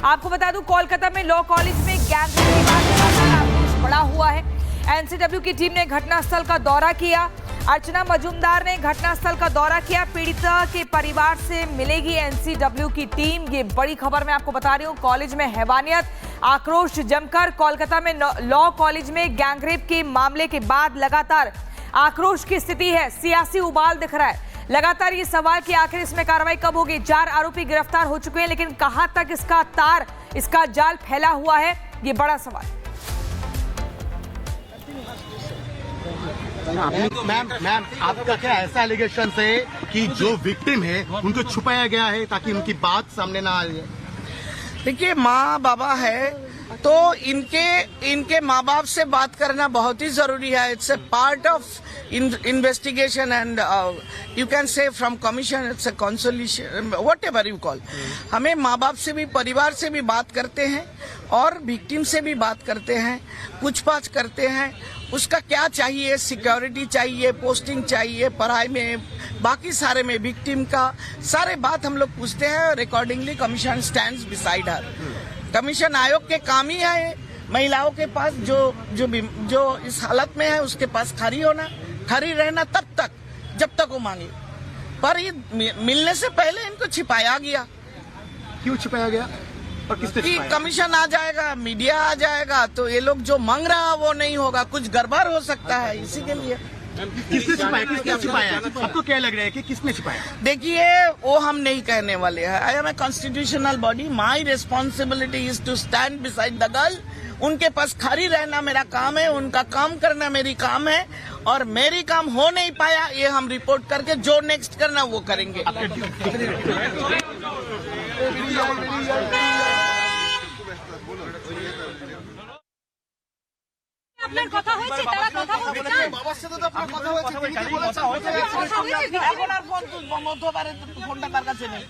आपको बता दूं, कोलकाता में लॉ कॉलेज में गैंग रेप के बाद आक्रोश बढ़ा हुआ है। एनसीडब्ल्यू की टीम ने घटनास्थल का दौरा किया। अर्चना मजूमदार ने घटनास्थल का दौरा किया। पीड़िता के परिवार से मिलेगी एनसीडब्ल्यू की टीम। ये बड़ी खबर मैं आपको बता रही हूँ। कॉलेज में हैवानियत, आक्रोश जमकर। कोलकाता में लॉ कॉलेज में गैंगरेप के मामले के बाद लगातार आक्रोश की स्थिति है। सियासी उबाल दिख रहा है। लगातार ये सवाल कि आखिर इसमें कार्रवाई कब होगी। 4 आरोपी गिरफ्तार हो चुके हैं, लेकिन कहां तक इसका जाल फैला हुआ है, ये बड़ा सवाल। मैम आपका क्या ऐसा एलिगेशन है कि जो विक्टिम है उनको छुपाया गया है ताकि उनकी बात सामने ना आए? देखिए, माँ बाबा है तो इनके माँ बाप से बात करना बहुत ही जरूरी है। It's a part of investigation and you can say from commission it's a consolation, whatever you call. हमें माँ बाप से भी, परिवार से भी बात करते हैं और विक्टिम से भी बात करते हैं, पूछताछ करते हैं। उसका क्या चाहिए, सिक्योरिटी चाहिए, पोस्टिंग चाहिए, पढ़ाई में, बाकी सारे में विक्टिम का सारे बात हम लोग पूछते हैं और accordingly commission stands beside her. Commission आयोग के काम ही है महिलाओं के पास जो इस हालत में है उसके पास खड़ी रहना तब तक जब तक वो मांगे। पर ये मिलने से पहले इनको छिपाया गया। क्यों छिपाया गया और किसने छिपाया? कमीशन आ जाएगा, मीडिया आ जाएगा तो ये लोग जो मांग रहा वो नहीं होगा, कुछ गड़बड़ हो सकता है, इसी के लिए। किसने छिपाया? आपको क्या लग रहा है कि किसने छिपाया? देखिए, वो हम नहीं कहने वाले हैं। I am a constitutional body, my responsibility is to stand beside the girl. उनके पास खड़ी रहना मेरा काम है, उनका काम करना मेरी काम है, और मेरी काम हो नहीं पाया ये हम रिपोर्ट करके जो नेक्स्ट करना वो करेंगे। আপনার কথা হয়েছে, তারা কথা বলতে চান। বাবার সাথে তো আপনার কথা হয়েছে, তিনি কি বলেছেন? এখন আর ফোন হতে পারে, ফোনটা তার কাছে নেই,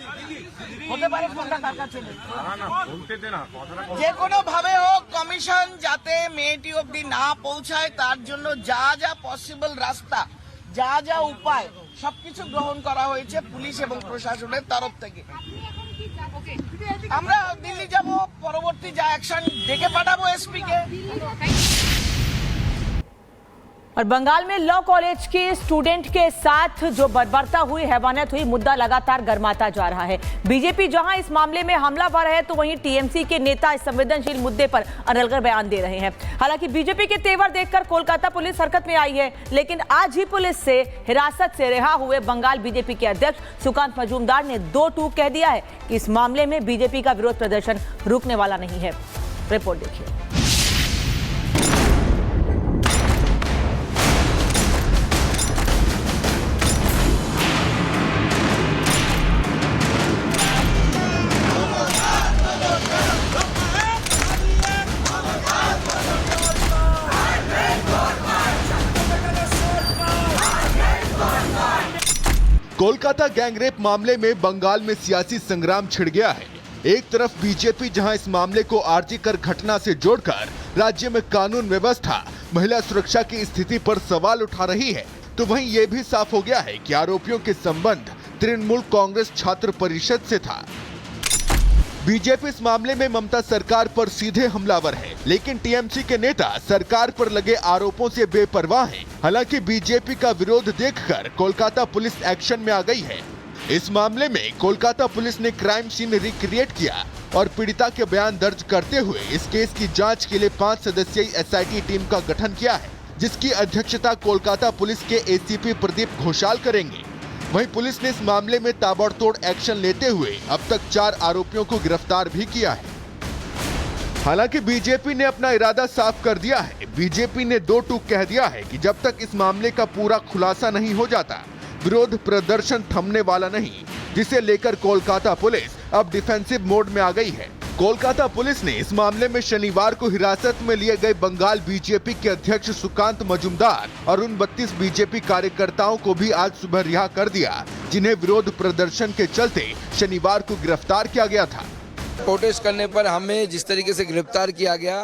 হতে পারে ফোনটা তার কাছে নেই। যে কোনো ভাবে হোক কমিশন যাতে মেয়েটি অবধি না পৌঁছায় তার জন্য যা যা পসিবল রাস্তা, যা যা উপায় সবকিছু গ্রহণ করা হয়েছে পুলিশ এবং প্রশাসনের তরফ থেকে। আমরা দিল্লি যাব, পরবর্তী যা অ্যাকশন ডেকে পাঠাবো এসপি के। और बंगाल में लॉ कॉलेज के स्टूडेंट के साथ जो बर्बरता हुई, हैवानियत हुई, मुद्दा लगातार गर्माता जा रहा है। बीजेपी जहां इस मामले में हमलावर है तो वहीं टीएमसी के नेता इस संवेदनशील मुद्दे पर अलग बयान दे रहे हैं। हालांकि बीजेपी के तेवर देखकर कोलकाता पुलिस हरकत में आई है, लेकिन आज ही पुलिस से हिरासत से रिहा हुए बंगाल बीजेपी के अध्यक्ष सुकांत मजूमदार ने 2 टूक कह दिया है कि इस मामले में बीजेपी का विरोध प्रदर्शन रुकने वाला नहीं है। रिपोर्ट देखिए। कोलकाता गैंगरेप मामले में बंगाल में सियासी संग्राम छिड़ गया है। एक तरफ बीजेपी जहां इस मामले को आरजी कर घटना से जोड़कर राज्य में कानून व्यवस्था, महिला सुरक्षा की स्थिति पर सवाल उठा रही है, तो वहीं ये भी साफ हो गया है कि आरोपियों के संबंध तृणमूल कांग्रेस छात्र परिषद से था। बीजेपी इस मामले में ममता सरकार पर सीधे हमलावर है, लेकिन टीएमसी के नेता सरकार पर लगे आरोपों से बेपरवाह हैं। हालांकि बीजेपी का विरोध देखकर कोलकाता पुलिस एक्शन में आ गई है। इस मामले में कोलकाता पुलिस ने क्राइम सीन रिक्रिएट किया और पीड़िता के बयान दर्ज करते हुए इस केस की जांच के लिए 5 सदस्यीय एसआईटी टीम का गठन किया है, जिसकी अध्यक्षता कोलकाता पुलिस के एसीपी प्रदीप घोषाल करेंगे। वहीं पुलिस ने इस मामले में ताबड़तोड़ एक्शन लेते हुए अब तक 4 आरोपियों को गिरफ्तार भी किया है। हालांकि बीजेपी ने अपना इरादा साफ कर दिया है। बीजेपी ने 2 टूक कह दिया है कि जब तक इस मामले का पूरा खुलासा नहीं हो जाता, विरोध प्रदर्शन थमने वाला नहीं, जिसे लेकर कोलकाता पुलिस अब डिफेंसिव मोड में आ गई है। कोलकाता पुलिस ने इस मामले में शनिवार को हिरासत में लिए गए बंगाल बीजेपी के अध्यक्ष सुकांत मजूमदार और उन 32 बीजेपी कार्यकर्ताओं को भी आज सुबह रिहा कर दिया, जिन्हें विरोध प्रदर्शन के चलते शनिवार को गिरफ्तार किया गया था। प्रोटेस्ट करने पर हमें जिस तरीके से गिरफ्तार किया गया,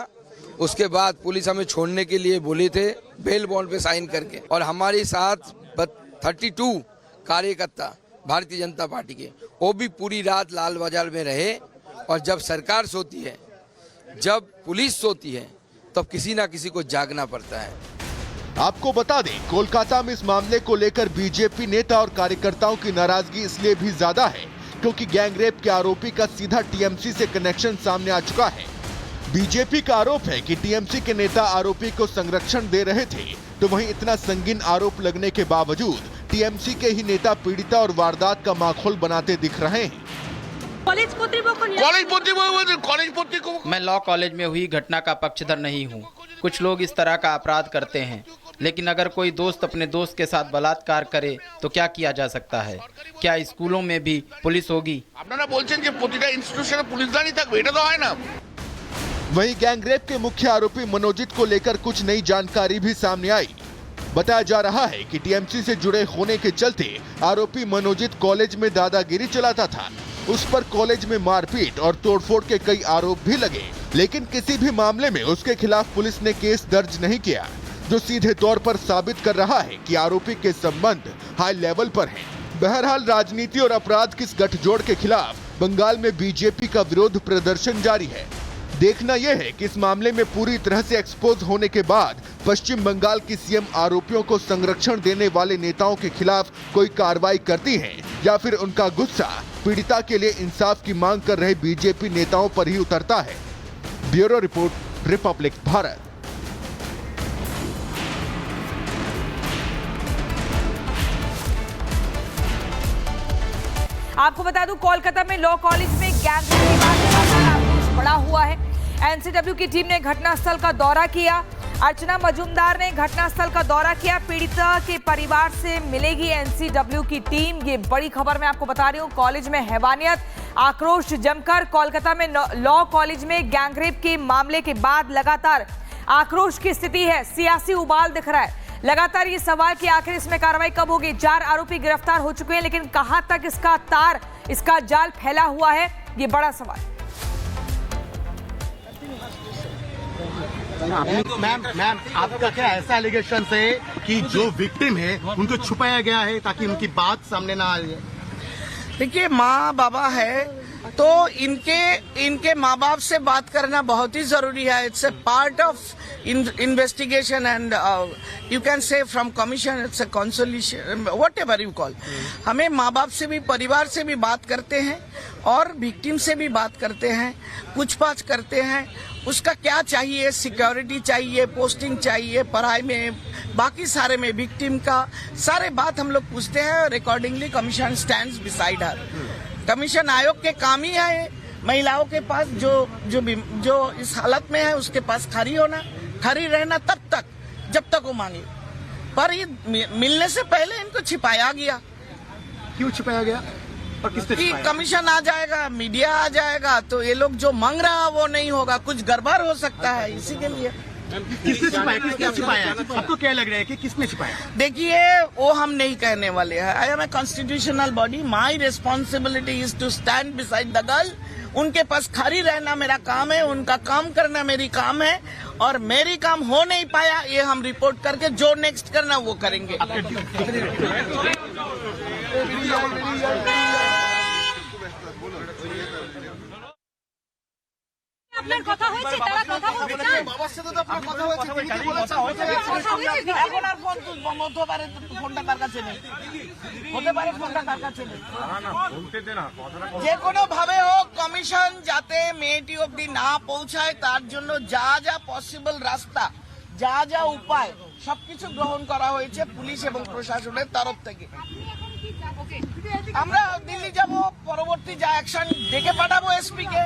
उसके बाद पुलिस हमें छोड़ने के लिए बोले थे बेल बॉन्ड पे साइन करके, और हमारे साथ 32 कार्यकर्ता भारतीय जनता पार्टी के, वो भी पूरी रात लाल बाजार में रहे और जब सरकार सोती है, जब पुलिस सोती है, तब किसी ना किसी को जागना पड़ता है। आपको बता दें, कोलकाता में इस मामले को लेकर बीजेपी नेता और कार्यकर्ताओं की नाराजगी इसलिए भी ज्यादा है क्योंकि गैंगरेप के आरोपी का सीधा टीएमसी से कनेक्शन सामने आ चुका है। बीजेपी का आरोप है कि टीएमसी के नेता आरोपी को संरक्षण दे रहे थे, तो वहीं इतना संगीन आरोप लगने के बावजूद टीएमसी के ही नेता पीड़िता और वारदात का माहौल बनाते दिख रहे हैं। मैं लॉ कॉलेज में हुई घटना का पक्षधर नहीं हूँ। कुछ लोग इस तरह का अपराध करते हैं, लेकिन अगर कोई दोस्त अपने दोस्त के साथ बलात्कार करे तो क्या किया जा सकता है? क्या स्कूलों में भी पुलिस होगी? वहीं गैंगरेप के मुख्य आरोपी मनोजित को लेकर कुछ नई जानकारी भी सामने आई। बताया जा रहा है कि टीएमसी से जुड़े होने के चलते आरोपी मनोजित कॉलेज में दादागिरी चलाता था। उस पर कॉलेज में मारपीट और तोड़फोड़ के कई आरोप भी लगे, लेकिन किसी भी मामले में उसके खिलाफ पुलिस ने केस दर्ज नहीं किया, जो सीधे तौर पर साबित कर रहा है कि आरोपी के संबंध हाई लेवल पर हैं। बहरहाल राजनीति और अपराध की इस गठजोड़ के खिलाफ बंगाल में बीजेपी का विरोध प्रदर्शन जारी है। देखना यह है कि इस मामले में पूरी तरह से एक्सपोज होने के बाद पश्चिम बंगाल की सीएम आरोपियों को संरक्षण देने वाले नेताओं के खिलाफ कोई कार्रवाई करती है या फिर उनका गुस्सा पीड़िता के लिए इंसाफ की मांग कर रहे बीजेपी नेताओं पर ही उतरता है। Bureau report, Republic Bharat. आपको बता दूं, कोलकाता में लॉ कॉलेज में गैंगरेप के बाद लगातार आक्रोश बढ़ा हुआ है। एनसीडब्ल्यू की टीम ने घटनास्थल का दौरा किया। अर्चना मजूमदार ने घटनास्थल का दौरा किया। पीड़िता के परिवार से मिलेगी एनसीडब्ल्यू की टीम। ये बड़ी खबर मैं आपको बता रही हूँ। कॉलेज में हैवानियत, आक्रोश जमकर। कोलकाता में लॉ कॉलेज में गैंगरेप के मामले के बाद लगातार आक्रोश की स्थिति है। सियासी उबाल दिख रहा है। लगातार ये सवाल कि आखिर इसमें कार्रवाई कब होगी। 4 आरोपी गिरफ्तार हो चुके हैं, लेकिन कहां तक इसका जाल फैला हुआ है, ये बड़ा सवाल। मैम आपका क्या ऐसा एलिगेशन है कि जो विक्टिम है उनको छुपाया गया है ताकि उनकी बात सामने ना आए? देखिए, माँ बाबा है तो इनके माँ बाप से बात करना बहुत ही जरूरी है। It's a part of investigation and you can say from commission it's a consolation, whatever you call. हमें माँ बाप से भी, परिवार से भी बात करते हैं और विक्टिम से भी बात करते हैं, पूछताछ करते हैं। उसका क्या चाहिए, सिक्योरिटी चाहिए, पोस्टिंग चाहिए, पढ़ाई में, बाकी सारे में विक्टिम का सारे बात हम लोग पूछते हैं और accordingly commission stands beside her. Commission आयोग के काम ही है महिलाओं के पास जो इस हालत में है उसके पास खड़ी रहना तब तक जब तक वो मांगे। पर ये मिलने से पहले इनको छिपाया गया। क्यों छिपाया गया और किसने छिपाया? कमीशन आ जाएगा, मीडिया आ जाएगा, तो ये लोग जो मांग रहा वो नहीं होगा, कुछ गड़बड़ हो सकता है, इसी के लिए। किसने छिपाया? आपको क्या लग रहा है कि किसने छिपाया? देखिए, वो हम नहीं कहने वाले हैं। I am a constitutional body, my responsibility is to stand beside the girl. उनके पास खड़ी रहना मेरा काम है, उनका काम करना मेरी काम है, और मेरी काम हो नहीं पाया ये हम रिपोर्ट करके जो नेक्स्ट करना वो करेंगे। আপনার কথা হয়েছে, তারা কথা বলতে চান? বাবার সাথে তো আপনার কথা হয়েছে, তিনি কি বলেছেন? এখন আর ফোন হতে পারে, ফোনটা তার কাছে নেই, হতে পারে ফোনটা তার কাছে নেই। যে কোনো ভাবে হোক কমিশন যাতে মেয়েটি অবধি না পৌঁছায় তার জন্য যা যা পসিবল রাস্তা, যা যা উপায় সবকিছু গ্রহণ করা হয়েছে পুলিশ এবং প্রশাসনের তরফ থেকে। আমরা দিল্লি যাব, পরবর্তী যা অ্যাকশন ডেকে পাঠাবো এসপি কে।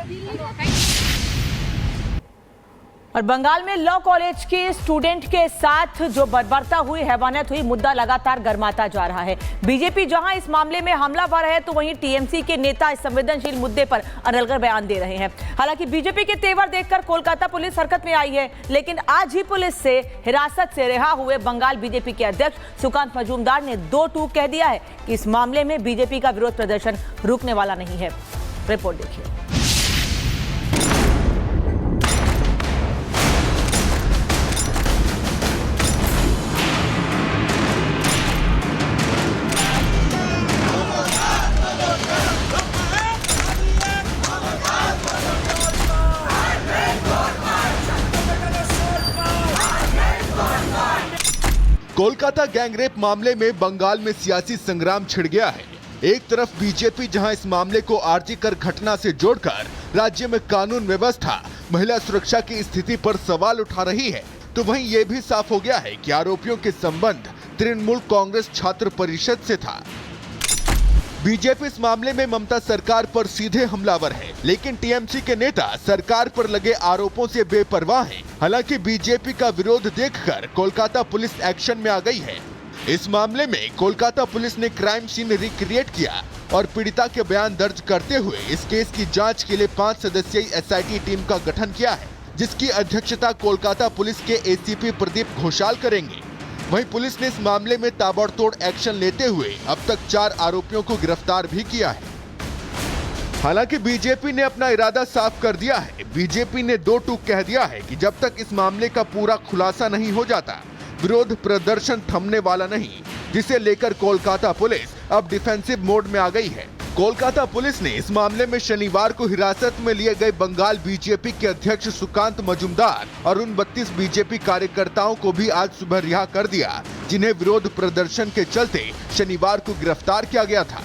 और बंगाल में लॉ कॉलेज के स्टूडेंट के साथ जो बर्बरता हुई, हैवानियत हुई, मुद्दा लगातार गर्माता जा रहा है। बीजेपी जहां इस मामले में हमलावर है, तो वहीं टीएमसी के नेता इस संवेदनशील मुद्दे पर अनलगर बयान दे रहे हैं। हालांकि बीजेपी के तेवर देखकर कोलकाता पुलिस हरकत में आई है, लेकिन आज ही पुलिस से हिरासत से रिहा हुए बंगाल बीजेपी के अध्यक्ष सुकांत मजूमदार ने 2 टूक कह दिया है कि इस मामले में बीजेपी का विरोध प्रदर्शन रुकने वाला नहीं है। रिपोर्ट देखिए। कोलकाता गैंगरेप मामले में बंगाल में सियासी संग्राम छिड़ गया है। एक तरफ बीजेपी जहां इस मामले को आरजी कर घटना से जोड़कर राज्य में कानून व्यवस्था, महिला सुरक्षा की स्थिति पर सवाल उठा रही है, तो वहीं ये भी साफ हो गया है कि आरोपियों के संबंध तृणमूल कांग्रेस छात्र परिषद से था। बीजेपी इस मामले में ममता सरकार पर सीधे हमलावर है, लेकिन टीएमसी के नेता सरकार पर लगे आरोपों से बेपरवाह हैं। हालांकि बीजेपी का विरोध देखकर कोलकाता पुलिस एक्शन में आ गई है। इस मामले में कोलकाता पुलिस ने क्राइम सीन रिक्रिएट किया और पीड़िता के बयान दर्ज करते हुए इस केस की जांच के लिए 5 सदस्यीय एसआईटी टीम का गठन किया है, जिसकी अध्यक्षता कोलकाता पुलिस के एसीपी प्रदीप घोषाल करेंगे। वहीं पुलिस ने इस मामले में ताबड़तोड़ एक्शन लेते हुए अब तक 4 आरोपियों को गिरफ्तार भी किया है। हालांकि बीजेपी ने अपना इरादा साफ कर दिया है। बीजेपी ने 2 टूक कह दिया है कि जब तक इस मामले का पूरा खुलासा नहीं हो जाता, विरोध प्रदर्शन थमने वाला नहीं, जिसे लेकर कोलकाता पुलिस अब डिफेंसिव मोड में आ गई है। कोलकाता पुलिस ने इस मामले में शनिवार को हिरासत में लिए गए बंगाल बीजेपी के अध्यक्ष सुकांत मजुमदार और उन 32 बीजेपी कार्यकर्ताओं को भी आज सुबह रिहा कर दिया, जिन्हें विरोध प्रदर्शन के चलते शनिवार को गिरफ्तार किया गया था।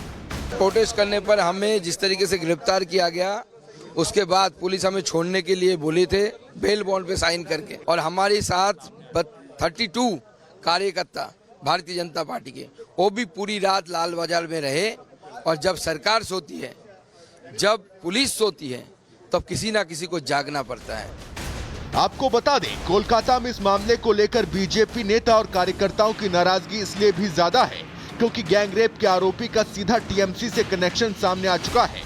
प्रोटेस्ट करने पर हमें जिस तरीके से गिरफ्तार किया गया, उसके बाद पुलिस हमें छोड़ने के लिए बोले थे बेल बॉन्ड पे साइन करके, और हमारे साथ 32 कार्यकर्ता भारतीय जनता पार्टी के, वो भी पूरी रात लाल बाजार में रहे। और जब सरकार सोती है, जब पुलिस सोती है, तब किसी ना किसी को जागना पड़ता है। आपको बता दें, कोलकाता में इस मामले को लेकर बीजेपी नेता और कार्यकर्ताओं की नाराजगी इसलिए भी ज्यादा है क्योंकि गैंगरेप के आरोपी का सीधा टीएमसी से कनेक्शन सामने आ चुका है।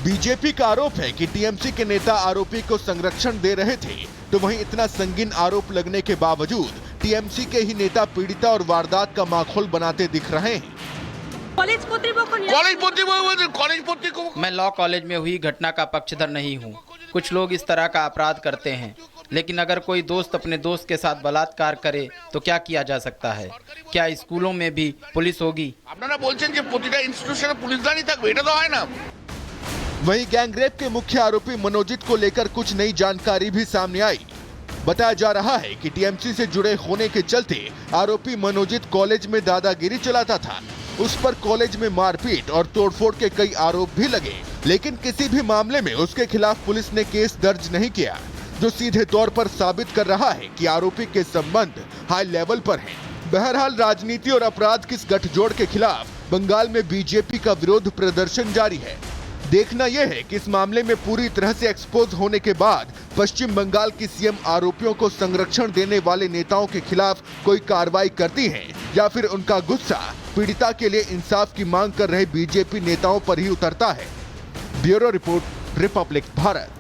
बीजेपी का आरोप है कि टीएमसी के नेता आरोपी को संरक्षण दे रहे थे, तो वहीं इतना संगीन आरोप लगने के बावजूद टीएमसी के ही नेता पीड़िता और वारदात का माहौल बनाते दिख रहे हैं। मैं लॉ कॉलेज में हुई घटना का पक्षधर नहीं हूँ। कुछ लोग इस तरह का अपराध करते हैं, लेकिन अगर कोई दोस्त अपने दोस्त के साथ बलात्कार करे तो क्या किया जा सकता है? क्या स्कूलों में भी पुलिस होगी? वहीं गैंगरेप के मुख्य आरोपी मनोजित को लेकर कुछ नई जानकारी भी सामने आई। बताया जा रहा है कि टीएमसी से जुड़े होने के चलते आरोपी मनोजित कॉलेज में दादागिरी चलाता था। उस पर कॉलेज में मारपीट और तोड़फोड़ के कई आरोप भी लगे, लेकिन किसी भी मामले में उसके खिलाफ पुलिस ने केस दर्ज नहीं किया, जो सीधे तौर पर साबित कर रहा है कि आरोपी के संबंध हाई लेवल पर हैं। बहरहाल राजनीति और अपराध की इस गठजोड़ के खिलाफ बंगाल में बीजेपी का विरोध प्रदर्शन जारी है। देखना यह है कि इस मामले में पूरी तरह से एक्सपोज होने के बाद पश्चिम बंगाल की सीएम आरोपियों को संरक्षण देने वाले नेताओं के खिलाफ कोई कार्रवाई करती है या फिर उनका गुस्सा पीड़िता के लिए इंसाफ की मांग कर रहे बीजेपी नेताओं पर ही उतरता है। Bureau report, Republic Bharat.